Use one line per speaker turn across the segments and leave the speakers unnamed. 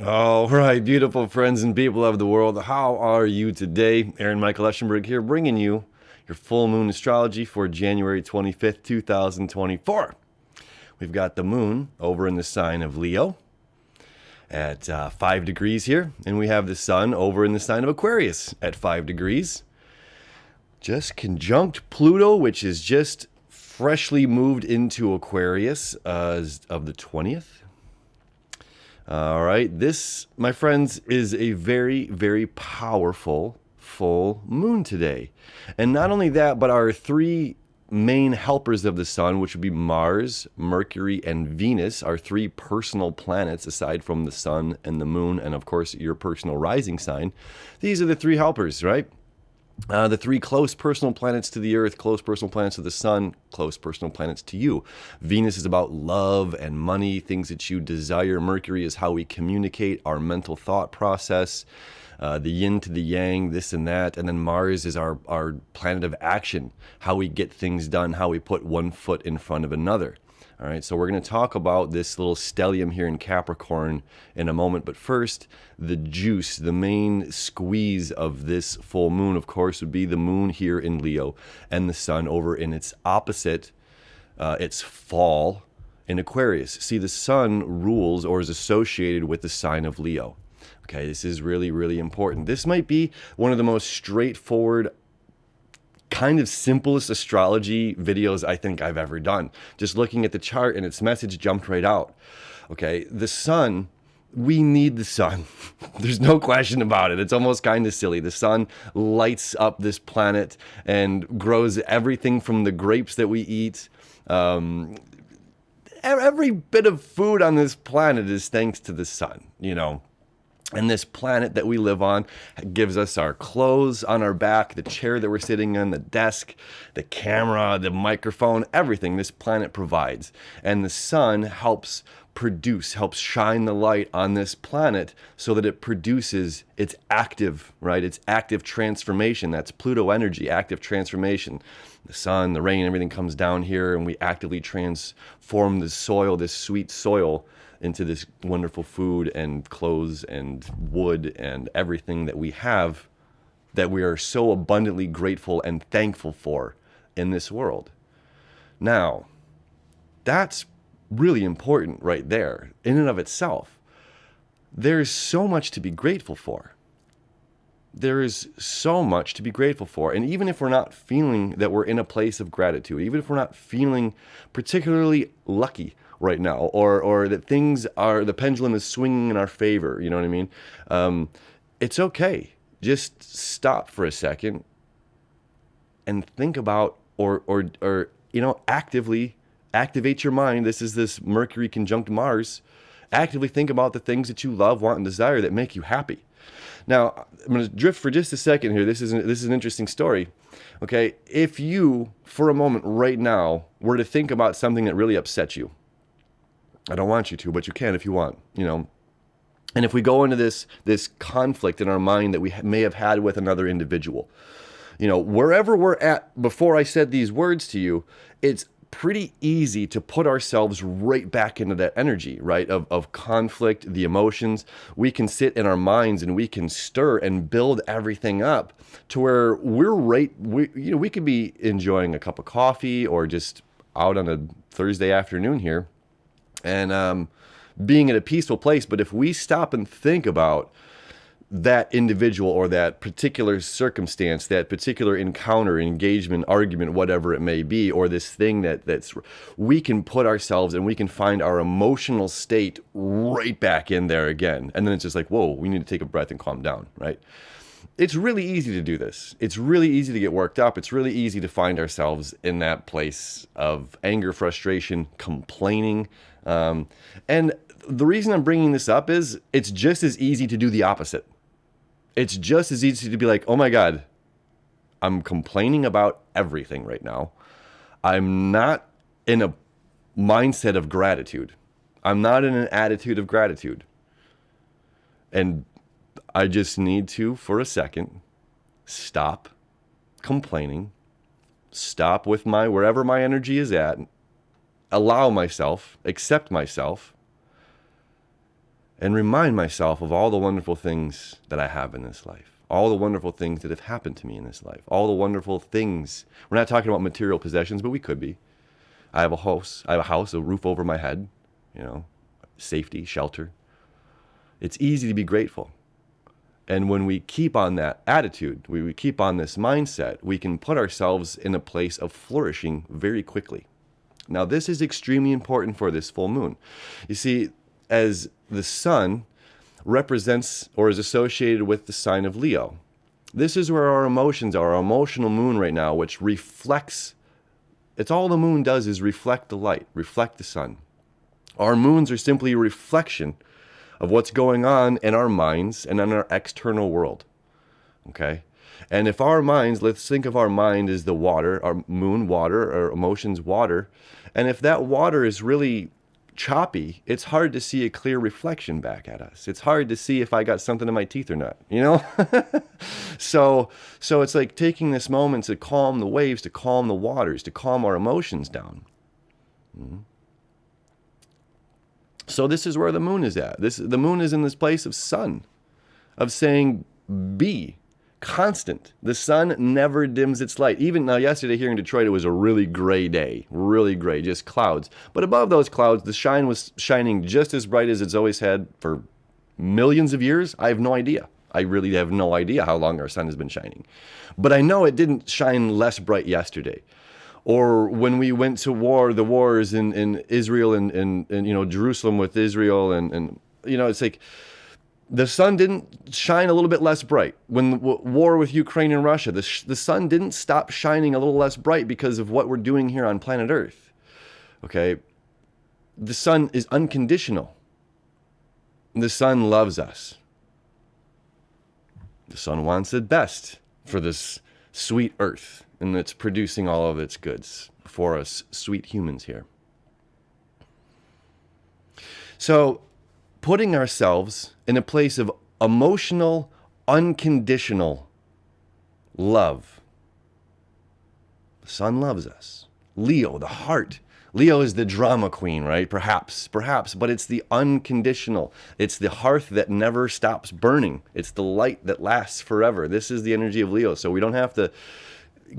All right, beautiful friends and people of the world, how are you today? Michael Eschenburg here, bringing you your full moon astrology for January 25th, 2024. We've got the moon over in the sign of Leo at 5 degrees here, and we have the sun over in the sign of Aquarius at 5 degrees. Just conjunct Pluto, which is just freshly moved into Aquarius of the 20th. All right, this, my friends, is a very, very powerful full moon today. And not only that, but our three main helpers of the sun, which would be Mars, Mercury, and Venus, our three personal planets aside from the sun and the moon, and of course your personal rising sign. These are the three helpers, right? The three close personal planets to the Earth, close personal planets to the Sun, close personal planets to you. Venus is about love and money, things that you desire. Mercury is how we communicate, our mental thought process, the yin to the yang, this and that. And then Mars is our planet of action, how we get things done, how we put one foot in front of another. All right, so we're going to talk about this little stellium here in Capricorn in a moment. But first, the juice, the main squeeze of this full moon, of course, would be the moon here in Leo and the sun over in its opposite, its fall in Aquarius. See, the sun rules or is associated with the sign of Leo. Okay, this is really, really important. This might be one of the most straightforward kind of simplest astrology videos I think I've ever done. Just looking at the chart and its message jumped right out. Okay, the sun, we need the sun. There's no question about it. It's almost kind of silly. The sun lights up this planet and grows everything from the grapes that we eat. Every bit of food on this planet is thanks to the sun, you know. And this planet that we live on gives us our clothes on our back, the chair that we're sitting in, the desk, the camera, the microphone, everything this planet provides. And the sun helps produce, helps shine the light on this planet so that it produces its active, right? Its active transformation. That's Pluto energy, active transformation. The sun, the rain, everything comes down here and we actively transform the soil, this sweet soil, into this wonderful food and clothes and wood and everything that we have that we are so abundantly grateful and thankful for in this world. Now, that's really important right there in and of itself. There's so much to be grateful for. There is so much to be grateful for. And even if we're not feeling that we're in a place of gratitude, even if we're not feeling particularly lucky right now, or that things are, the pendulum is swinging in our favor, you know what I mean? It's okay. Just stop for a second and think about, or actively activate your mind. This is this Mercury conjunct Mars. Actively think about the things that you love, want, and desire that make you happy. Now, I'm going to drift for just a second here. This is an interesting story. Okay, if you, for a moment right now, were to think about something that really upset you, I don't want you to, but you can if you want, you know. And if we go into this conflict in our mind that we may have had with another individual, you know, wherever we're at before I said these words to you, it's pretty easy to put ourselves right back into that energy, right, of conflict, the emotions. We can sit in our minds and we can stir and build everything up to where we could be enjoying a cup of coffee or just out on a Thursday afternoon here and being in a peaceful place. But if we stop and think about that individual or that particular circumstance, that particular encounter, engagement, argument, whatever it may be, or this thing that's, we can put ourselves and we can find our emotional state right back in there again. And then it's just like, whoa, we need to take a breath and calm down, right? It's really easy to do this. It's really easy to get worked up. It's really easy to find ourselves in that place of anger, frustration, complaining. And the reason I'm bringing this up is it's just as easy to do the opposite. It's just as easy to be like, oh my God, I'm complaining about everything right now. I'm not in a mindset of gratitude. I'm not in an attitude of gratitude. And I just need to, for a second, stop complaining, stop with wherever my energy is at, allow myself, accept myself, and remind myself of all the wonderful things that I have in this life, all the wonderful things that have happened to me in this life, all the wonderful things. We're not talking about material possessions, but we could be. I have a house, a roof over my head, safety, shelter. It's easy to be grateful. And when we keep on that attitude, we keep on this mindset, we can put ourselves in a place of flourishing very quickly. Now, this is extremely important for this full moon. You see, as the sun represents or is associated with the sign of Leo, this is where our emotions are, our emotional moon right now, which reflects, it's all the moon does is reflect the light, reflect the sun. Our moons are simply a reflection of what's going on in our minds and in our external world, okay? And if our minds, let's think of our mind as the water, our moon water, our emotions water, and if that water is really choppy, it's hard to see a clear reflection back at us. It's hard to see if I got something in my teeth or not, So it's like taking this moment to calm the waves, to calm the waters, to calm our emotions down. Mm-hmm. So this is where the moon is at. The moon is in this place of sun, of saying be constant. The sun never dims its light. Even now, yesterday here in Detroit, it was a really gray day, really gray, just clouds. But above those clouds, the shine was shining just as bright as it's always had for millions of years. I have no idea. I really have no idea how long our sun has been shining. But I know it didn't shine less bright yesterday. Or when we went to war, the wars in Israel and Jerusalem with Israel and it's like the sun didn't shine a little bit less bright. When the war with Ukraine and Russia, the sun didn't stop shining a little less bright because of what we're doing here on planet Earth. Okay? The sun is unconditional. The sun loves us. The sun wants it best for this sweet Earth. And it's producing all of its goods for us sweet humans here. So putting ourselves in a place of emotional, unconditional love. The sun loves us. Leo, the heart. Leo is the drama queen, right? Perhaps, but it's the unconditional. It's the hearth that never stops burning. It's the light that lasts forever. This is the energy of Leo. So we don't have to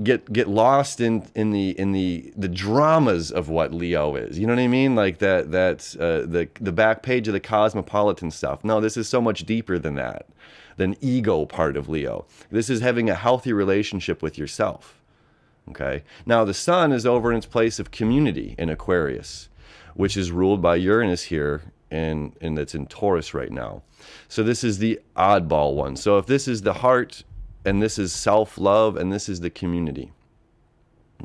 get lost in the dramas of what Leo is. You know what I mean? Like that's the back page of the cosmopolitan stuff. No, this is so much deeper than that, than ego part of Leo. This is having a healthy relationship with yourself. Okay. Now the sun is over in its place of community in Aquarius, which is ruled by Uranus here, and that's in Taurus right now. So this is the oddball one. So if this is the heart, and this is self-love, and this is the community.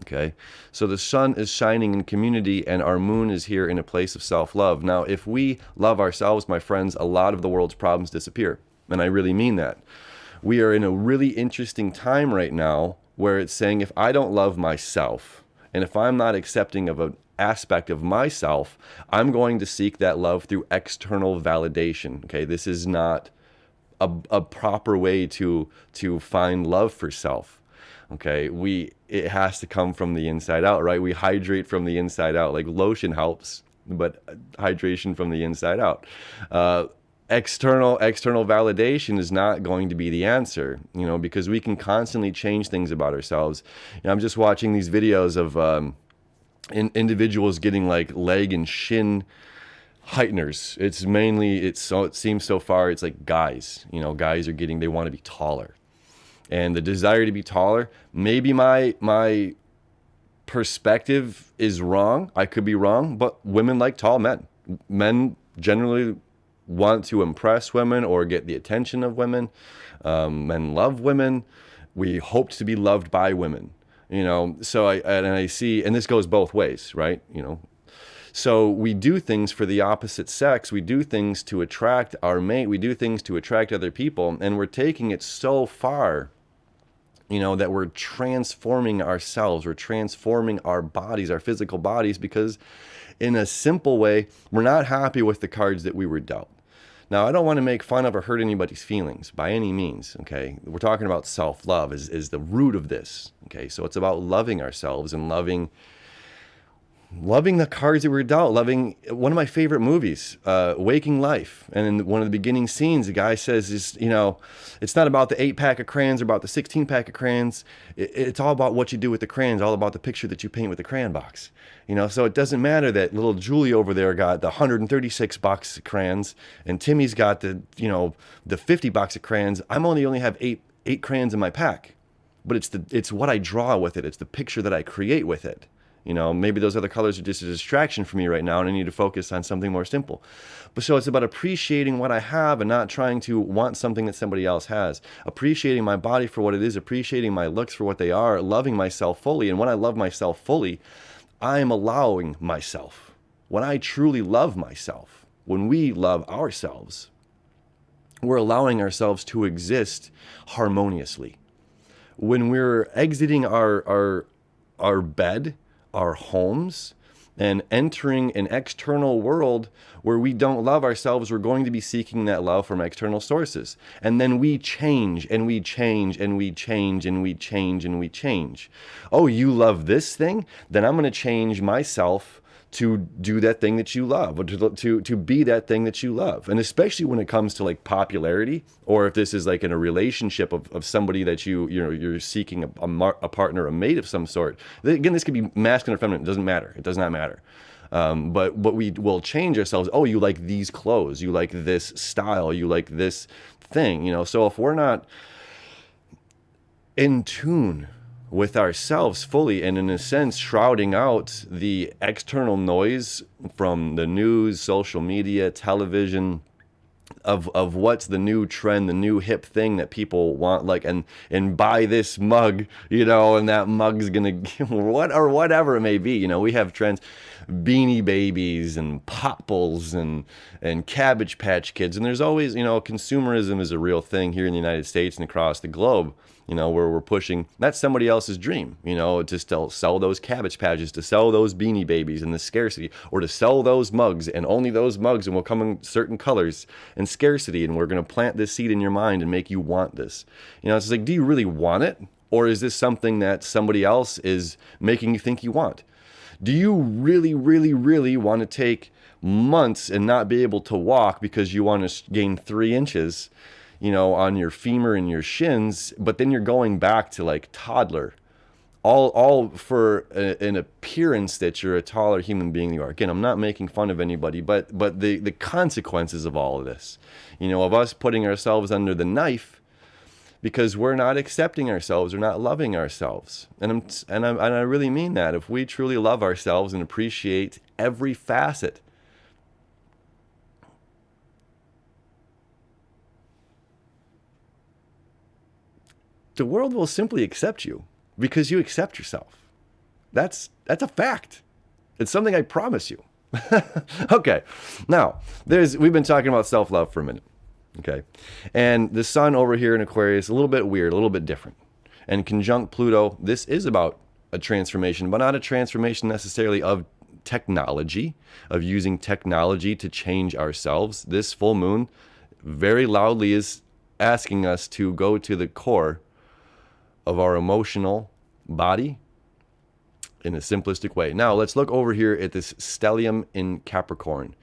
Okay? So the sun is shining in community, and our moon is here in a place of self-love. Now, if we love ourselves, my friends, a lot of the world's problems disappear. And I really mean that. We are in a really interesting time right now where it's saying if I don't love myself, and if I'm not accepting of an aspect of myself, I'm going to seek that love through external validation. Okay? This is not a proper way to find love for self. Okay, it has to come from the inside out, right? We hydrate from the inside out. Like lotion helps, but hydration from the inside out. External validation is not going to be the answer, because we can constantly change things about ourselves. I'm just watching these videos of individuals getting like leg and shin heighteners. It seems so far it's like guys. Guys they want to be taller, and the desire to be taller. Maybe my perspective is wrong. I could be wrong, but women like tall men. Men generally want to impress women or get the attention of women. Men love women. We hope to be loved by women. So I see, and this goes both ways, right? So we do things for the opposite sex. We do things to attract our mate. We do things to attract other people. And we're taking it so far, that we're transforming ourselves. We're transforming our bodies, our physical bodies, because in a simple way, we're not happy with the cards that we were dealt. Now, I don't want to make fun of or hurt anybody's feelings by any means, okay? We're talking about self-love is the root of this, okay? So it's about loving ourselves and loving loving the cards that were dealt, loving one of my favorite movies, Waking Life. And in one of the beginning scenes, the guy says, it's not about the 8-pack of crayons or about the 16-pack of crayons. It's all about what you do with the crayons, all about the picture that you paint with the crayon box. So it doesn't matter that little Julie over there got the 136 box of crayons and Timmy's got the 50 box of crayons. Only have eight crayons in my pack, but it's what I draw with it. It's the picture that I create with it. Maybe those other colors are just a distraction for me right now and I need to focus on something more simple. But so it's about appreciating what I have and not trying to want something that somebody else has. Appreciating my body for what it is, appreciating my looks for what they are, loving myself fully. And when I love myself fully, I am allowing myself. When I truly love myself, when we love ourselves, we're allowing ourselves to exist harmoniously. When we're exiting our bed, our homes, and entering an external world where we don't love ourselves, we're going to be seeking that love from external sources. And then we change and we change and we change and we change and we change. Oh, you love this thing? Then I'm going to change myself to do that thing that you love, or to be that thing that you love. And especially when it comes to like popularity, or if this is like in a relationship of somebody that you're seeking a partner, a mate of some sort. Again, this could be masculine or feminine. It doesn't matter. It does not matter. But we will change ourselves. Oh, you like these clothes. You like this style. You like this thing. So if we're not in tune with ourselves fully, and in a sense shrouding out the external noise from the news, social media, television, of what's the new trend, the new hip thing that people want, like, and buy this mug, and that mug's gonna whatever it may be. We have trends, Beanie Babies and Popples and Cabbage Patch Kids, and there's always, consumerism is a real thing here in the United States and across the globe. Where we're pushing, that's somebody else's dream, to still sell those Cabbage Patches, to sell those Beanie Babies and the scarcity, or to sell those mugs and only those mugs, and will come in certain colors and scarcity, and we're going to plant this seed in your mind and make you want this. It's like, do you really want it? Or is this something that somebody else is making you think you want? Do you really, really, really want to take months and not be able to walk because you want to gain 3 inches on your femur and your shins, but then you're going back to like toddler, all for an appearance that you're a taller human being than you are. Again, I'm not making fun of anybody, but the consequences of all of this, of us putting ourselves under the knife because we're not accepting ourselves or not loving ourselves. And I really mean that. If we truly love ourselves and appreciate every facet, the world will simply accept you because you accept yourself. That's a fact. It's something I promise you. Okay. Now, we've been talking about self-love for a minute. Okay. And the sun over here in Aquarius, a little bit weird, a little bit different. And conjunct Pluto, this is about a transformation, but not a transformation necessarily of technology, of using technology to change ourselves. This full moon very loudly is asking us to go to the core of our emotional body in a simplistic way. Now, let's look over here at this stellium in Capricorn.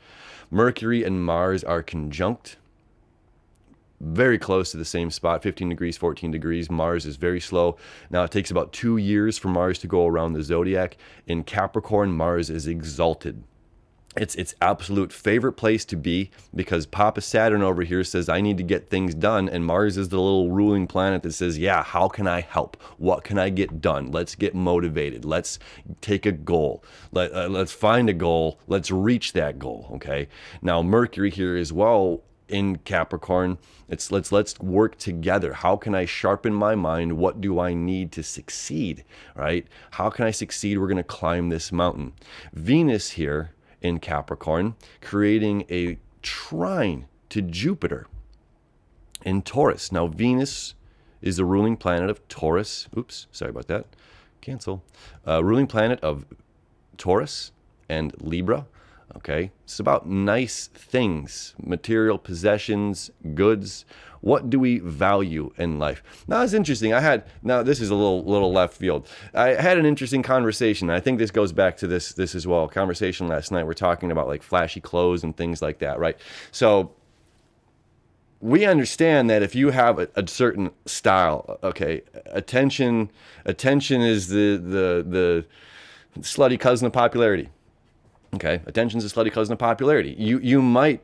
Mercury and Mars are conjunct, very close to the same spot, 15 degrees, 14 degrees. Mars is very slow. Now, it takes about 2 years for Mars to go around the zodiac. In Capricorn, Mars is exalted. It's its absolute favorite place to be because Papa Saturn over here says, I need to get things done. And Mars is the little ruling planet that says, yeah, how can I help? What can I get done? Let's get motivated. Let's take a goal. Let's find a goal. Let's reach that goal. Okay. Now, Mercury here as well in Capricorn. Let's work together. How can I sharpen my mind? What do I need to succeed? Right? How can I succeed? We're going to climb this mountain. Venus here in Capricorn, creating a trine to Jupiter in Taurus. Now, Venus is the ruling planet of Taurus. Oops, sorry about that. Cancel. Ruling planet of Taurus and Libra. Okay, it's about nice things, material possessions, goods, What do we value in life? Now, it's interesting. This is a little left field. I had an interesting conversation. I think this goes back to this as well. Conversation last night. We're talking about like flashy clothes and things like that, right? So we understand that if you have a certain style, okay, attention is the slutty cousin of popularity. Okay, attention's a slutty cousin of popularity. You might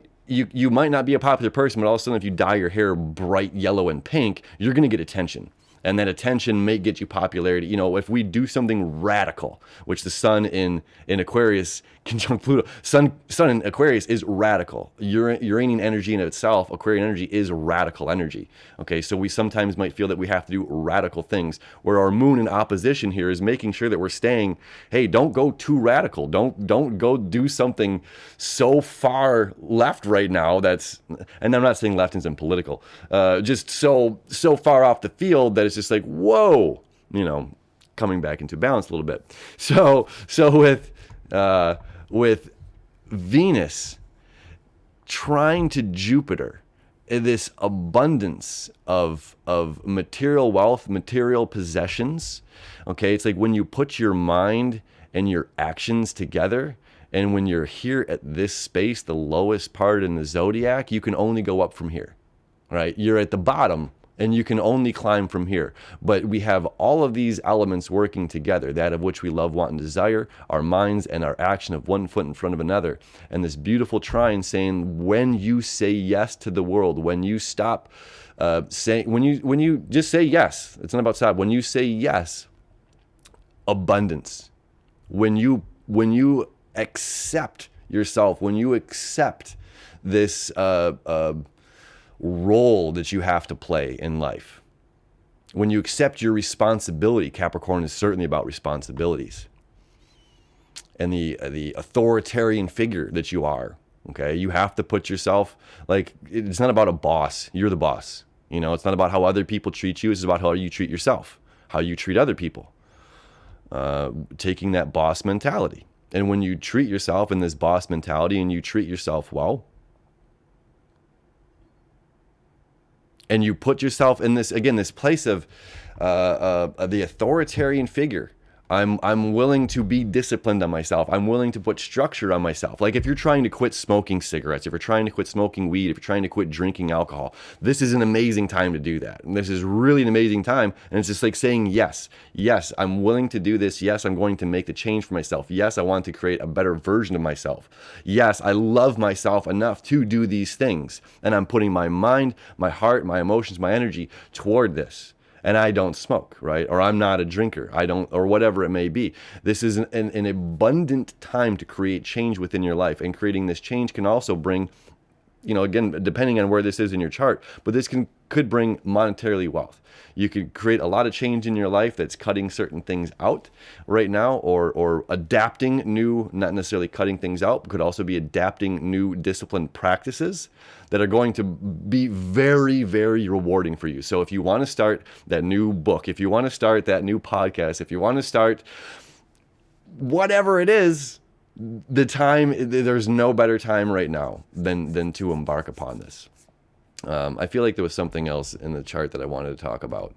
not be a popular person, but all of a sudden if you dye your hair bright yellow and pink, you're going to get attention. And that attention may get you popularity. You know, if we do something radical, which the sun in Aquarius conjunct Pluto, sun in Aquarius is radical. Uranian energy in itself, Aquarian energy is radical energy. Okay, so we sometimes might feel that we have to do radical things. Where our moon in opposition here is making sure that we're staying, hey, don't go too radical. Don't go do something so far left right now and I'm not saying left isn't political, just so far off the field that it's just like, whoa, you know, coming back into balance a little bit. So with Venus trying to Jupiter, this abundance of material wealth, material possessions, okay, it's like when you put your mind and your actions together, and when you're here at this space, the lowest part in the zodiac, you can only go up from here, right? You're at the bottom, and you can only climb from here. But we have all of these elements working together, that of which we love, want, and desire, our minds and our action of one foot in front of another. And this beautiful trine saying, when you say yes to the world, when you stop when you just say yes, it's not about stop. When you say yes, abundance. When you accept yourself, when you accept this role that you have to play in life, when you accept your responsibility, Capricorn is certainly about responsibilities, and the authoritarian figure that you are, okay, you have to put yourself, like, it's not about a boss, you're the boss, you know, it's not about how other people treat you, it's about how you treat yourself, how you treat other people, taking that boss mentality. And when you treat yourself in this boss mentality and you treat yourself well, and you put yourself in this, again, this place of the authoritarian figure. I'm willing to be disciplined on myself. I'm willing to put structure on myself. Like if you're trying to quit smoking cigarettes, if you're trying to quit smoking weed, if you're trying to quit drinking alcohol, this is an amazing time to do that. And this is really an amazing time. And it's just like saying, yes, I'm willing to do this. Yes, I'm going to make the change for myself. Yes, I want to create a better version of myself. Yes, I love myself enough to do these things. And I'm putting my mind, my heart, my emotions, my energy toward this. And I don't smoke, right? Or I'm not a drinker. I don't, or whatever it may be. This is an abundant time to create change within your life. And creating this change can also bring, you know, again, depending on where this is in your chart, but this could bring monetarily wealth. You could create a lot of change in your life that's cutting certain things out right now, or adapting new, not necessarily cutting things out, but could also be adapting new disciplined practices that are going to be very, very rewarding for you. So if you want to start that new book, if you want to start that new podcast, if you want to start whatever it is, there's no better time right now than to embark upon this. I feel like there was something else in the chart that I wanted to talk about.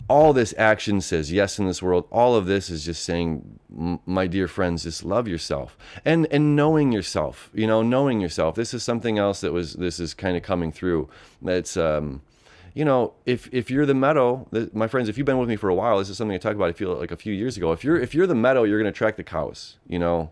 All this action says yes in this world. All of this is just saying, my dear friends, just love yourself and knowing yourself. You know, knowing yourself. This is something else this is kind of coming through. It's you know, if you're the meadow, my friends, if you've been with me for a while, this is something I talked about, I feel like a few years ago. If you're the meadow, you're going to attract the cows. You know,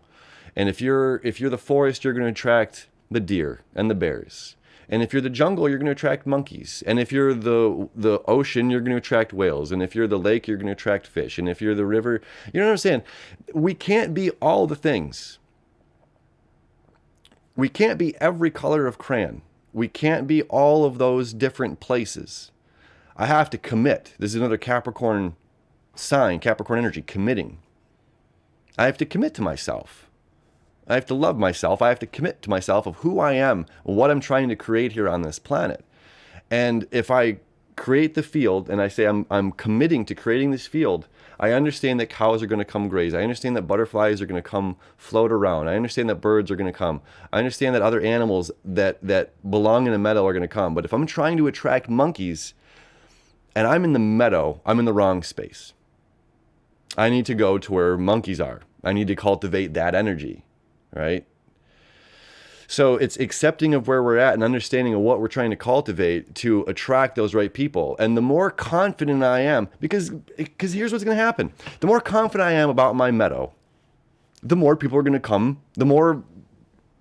and if you're the forest, you're going to attract the deer and the bears. And if you're the jungle, you're going to attract monkeys. And if you're the ocean, you're going to attract whales. And if you're the lake, you're going to attract fish. And if you're the river, you know what I'm saying? We can't be all the things. We can't be every color of crayon. We can't be all of those different places. I have to commit. This is another Capricorn sign, Capricorn energy, committing. I have to commit to myself. I have to love myself. I have to commit to myself of who I am, what I'm trying to create here on this planet. And if I create the field and I say I'm committing to creating this field, I understand that cows are going to come graze. I understand that butterflies are going to come float around. I understand that birds are going to come. I understand that other animals that belong in a meadow are going to come. But if I'm trying to attract monkeys and I'm in the meadow, I'm in the wrong space. I need to go to where monkeys are. I need to cultivate that energy, right? So it's accepting of where we're at and understanding of what we're trying to cultivate to attract those right people. And the more confident I am, because here's what's going to happen. The more confident I am about my meadow, the more people are going to come, the more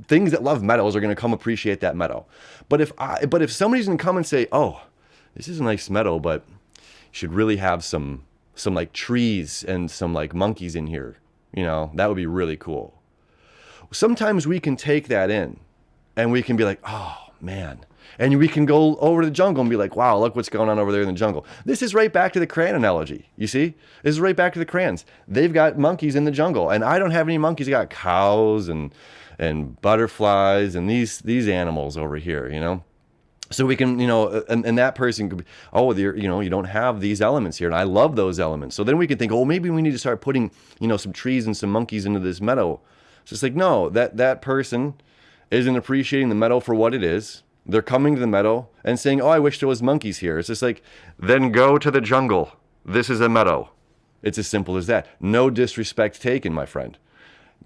things that love meadows are going to come appreciate that meadow. But if somebody's going to come and say, oh, this is a nice meadow, but you should really have some like trees and some like monkeys in here, that would be really cool. Sometimes we can take that in and we can be like, oh man. And we can go over to the jungle and be like, wow, look what's going on over there in the jungle. This is right back to the crayon analogy. You see, this is right back to the crayons. They've got monkeys in the jungle and I don't have any monkeys. I got cows and butterflies and these animals over here, So we can, and that person could be, oh, you don't have these elements here. And I love those elements. So then we can think, oh, maybe we need to start putting, some trees and some monkeys into this meadow. It's just like, no, that person isn't appreciating the meadow for what it is. They're coming to the meadow and saying, oh, I wish there was monkeys here. It's just like, then go to the jungle. This is a meadow. It's as simple as that. No disrespect taken, my friend.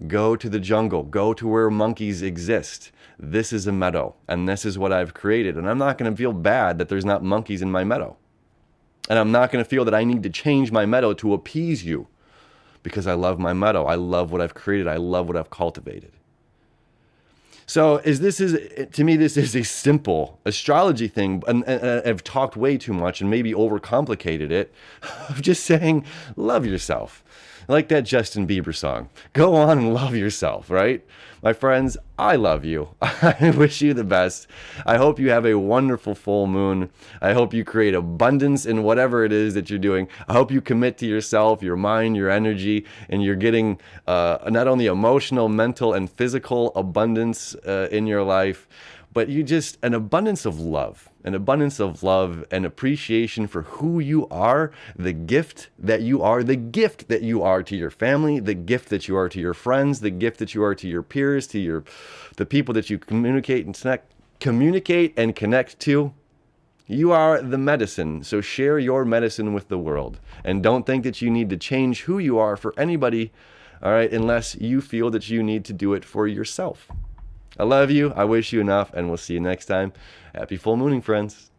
Go to the jungle. Go to where monkeys exist. This is a meadow, and this is what I've created. And I'm not going to feel bad that there's not monkeys in my meadow. And I'm not going to feel that I need to change my meadow to appease you. Because I love my meadow. I love what I've created. I love what I've cultivated. So to me, this is a simple astrology thing. And I've talked way too much and maybe overcomplicated it. Of just saying, love yourself. Like that Justin Bieber song. Go on and love yourself, right? My friends, I love you. I wish you the best. I hope you have a wonderful full moon. I hope you create abundance in whatever it is that you're doing. I hope you commit to yourself, your mind, your energy, and you're getting not only emotional, mental, and physical abundance in your life, but an abundance of love and appreciation for who you are, the gift that you are to your family, the gift that you are to your friends, the gift that you are to your peers, to the people that you communicate and connect to. You are the medicine, so share your medicine with the world. And don't think that you need to change who you are for anybody, all right, unless you feel that you need to do it for yourself. I love you. I wish you enough, and we'll see you next time. Happy full mooning, friends.